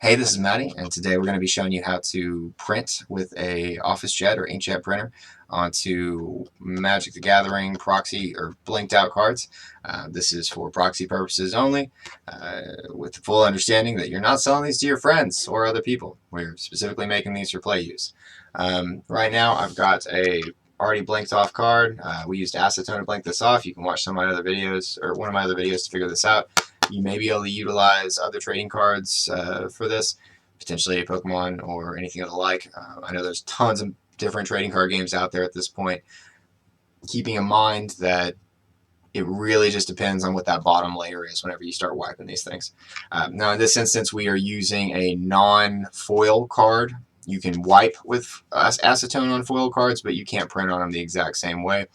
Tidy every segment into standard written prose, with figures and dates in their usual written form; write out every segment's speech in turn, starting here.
Hey, this is Maddie, and today we're going to be showing you how to print with a OfficeJet or inkjet printer onto Magic the Gathering, Proxy, or blinked out cards. This is for proxy purposes only, with the full understanding that you're not selling these to your friends or other people. We're specifically making these for play use. Right now, I've got a already blinked off card. We used acetone to blink this off. You can watch some of my other videos, or one of my other videos, to figure this out. You may be able to utilize other trading cards for this, potentially a Pokemon or anything of the like. I know there's tons of different trading card games out there at this point. Keeping in mind that it really just depends on what that bottom layer is whenever you start wiping these things. Now in this instance, we are using a non-foil card. You can wipe with acetone on foil cards, but you can't print on them the exact same way.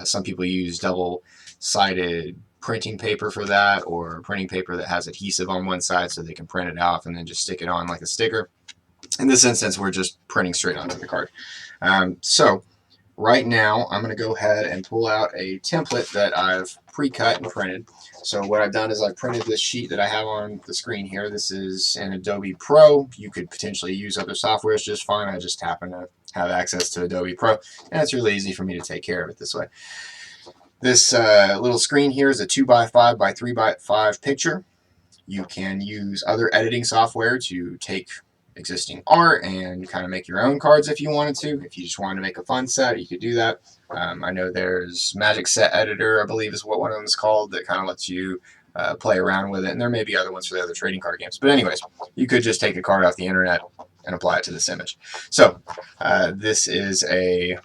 Some people use double-sided printing paper for that, or printing paper that has adhesive on one side so they can print it off and then just stick it on like a sticker. In this instance, we're just printing straight onto the card. So right now, I'm going to go ahead and pull out a template that I've pre-cut and printed. So what I've done is I've printed this sheet that I have on the screen here. This is an Adobe Pro. You could potentially use other softwares just fine. I just happen to have access to Adobe Pro, and it's really easy for me to take care of it this way. This little screen here is a 2x5 by 3x5 picture. You can use other editing software to take existing art and kind of make your own cards if you wanted to. If you just wanted to make a fun set, you could do that. I know there's Magic Set Editor, I believe is what one of them is called, that kind of lets you play around with it. And there may be other ones for the other trading card games. But anyways, you could just take a card off the internet and apply it to this image. So this is a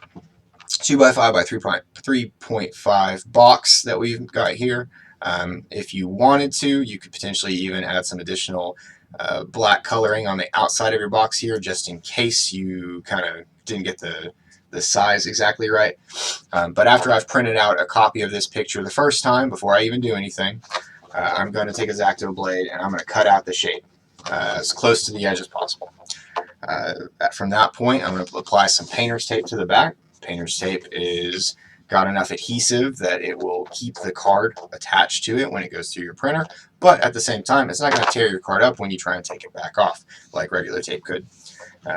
2x5 by 3.5 box that we've got here. If you wanted to, you could potentially even add some additional black coloring on the outside of your box here, just in case you kind of didn't get the size exactly right. But after I've printed out a copy of this picture the first time, before I even do anything, I'm going to take a X-Acto blade and I'm going to cut out the shape as close to the edge as possible. From that point, I'm going to apply some painter's tape to the back. Painter's tape is got enough adhesive that it will keep the card attached to it when it goes through your printer, but at the same time, it's not going to tear your card up when you try and take it back off like regular tape could.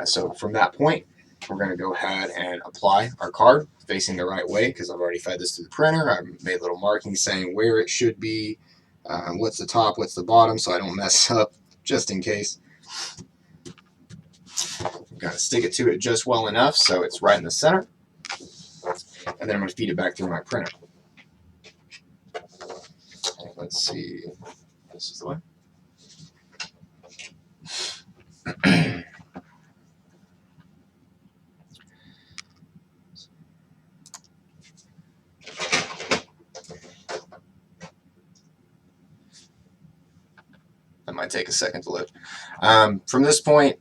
So from that point, we're going to go ahead and apply our card facing the right way, because I've already fed this to the printer. I've made little markings saying where it should be, what's the top, what's the bottom, so I don't mess up, just in case. I'm going to stick it to it just well enough so it's right in the center, and then I'm going to feed it back through my printer. And let's see, this is the way. That might take a second to load. From this point,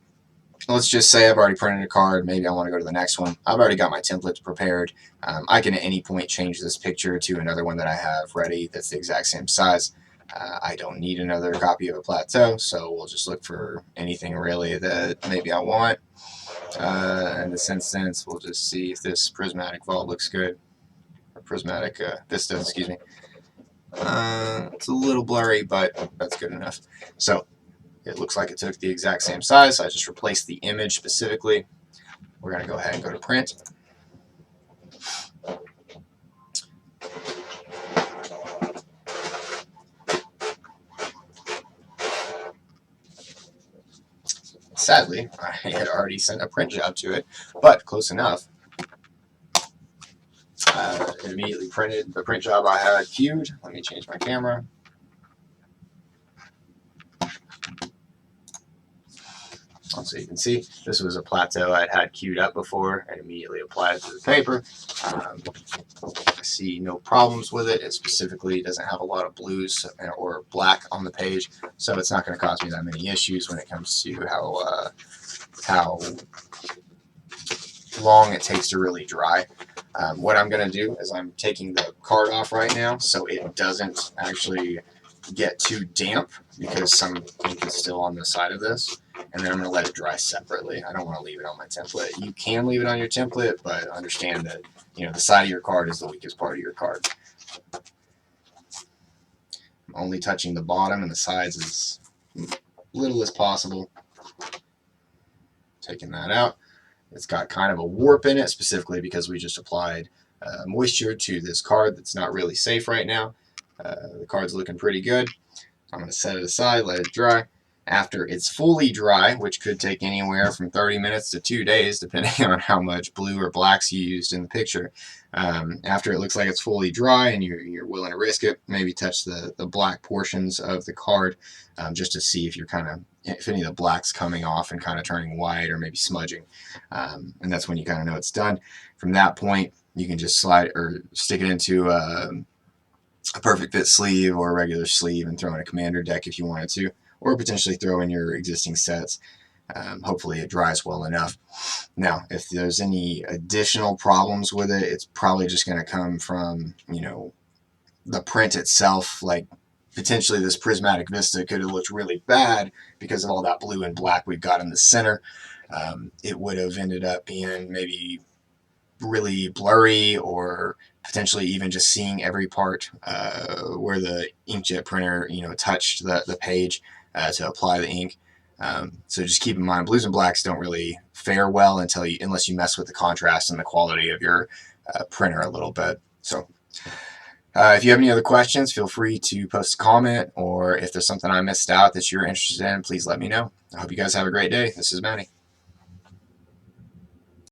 let's just say I've already printed a card. Maybe I want to go to the next one. I've already got my templates prepared. I can at any point change this picture to another one that I have ready that's the exact same size. I don't need another copy of a plateau, so we'll just look for anything really that maybe I want. In this instance, we'll just see if this prismatic vault looks good. Or prismatic vista, excuse me. It's a little blurry, but that's good enough. So it looks like it took the exact same size, so I just replaced the image specifically. We're going to go ahead and go to print. Sadly, I had already sent a print job to it, but close enough. It immediately printed the print job I had queued. Let me change my camera. So you can see this was a plateau I'd had queued up before and immediately applied it to the paper. I see no problems with it. It specifically doesn't have a lot of blues or black on the page, so it's not going to cause me that many issues when it comes to how long it takes to really dry. What I'm going to do is I'm taking the card off right now so it doesn't actually get too damp, because some ink is still on the side of this, and then I'm going to let it dry separately. I don't want to leave it on my template. You can leave it on your template, but understand that the side of your card is the weakest part of your card. I'm only touching the bottom, and the sides is little as possible. Taking that out. It's got kind of a warp in it, specifically because we just applied moisture to this card that's not really safe right now. The card's looking pretty good. I'm going to set it aside, let it dry. After it's fully dry, which could take anywhere from 30 minutes to 2 days, depending on how much blue or blacks you used in the picture. After it looks like it's fully dry and you're willing to risk it, maybe touch the black portions of the card just to see if you're if any of the black's coming off and kind of turning white or maybe smudging. And that's when you kind of know it's done. From that point, you can just slide or stick it into a perfect fit sleeve or a regular sleeve and throw in a commander deck if you wanted to, or potentially throw in your existing sets. Hopefully it dries well enough. Now, if there's any additional problems with it, it's probably just going to come from, the print itself. Like, potentially this prismatic vista could have looked really bad because of all that blue and black we've got in the center. It would have ended up being maybe really blurry, or potentially even just seeing every part where the inkjet printer touched the page to apply the ink. So just keep in mind, blues and blacks don't really fare well unless you mess with the contrast and the quality of your printer a little bit. So if you have any other questions, feel free to post a comment, or if there's something I missed out that you're interested in, please let me know. I hope you guys have a great day. This is Matty.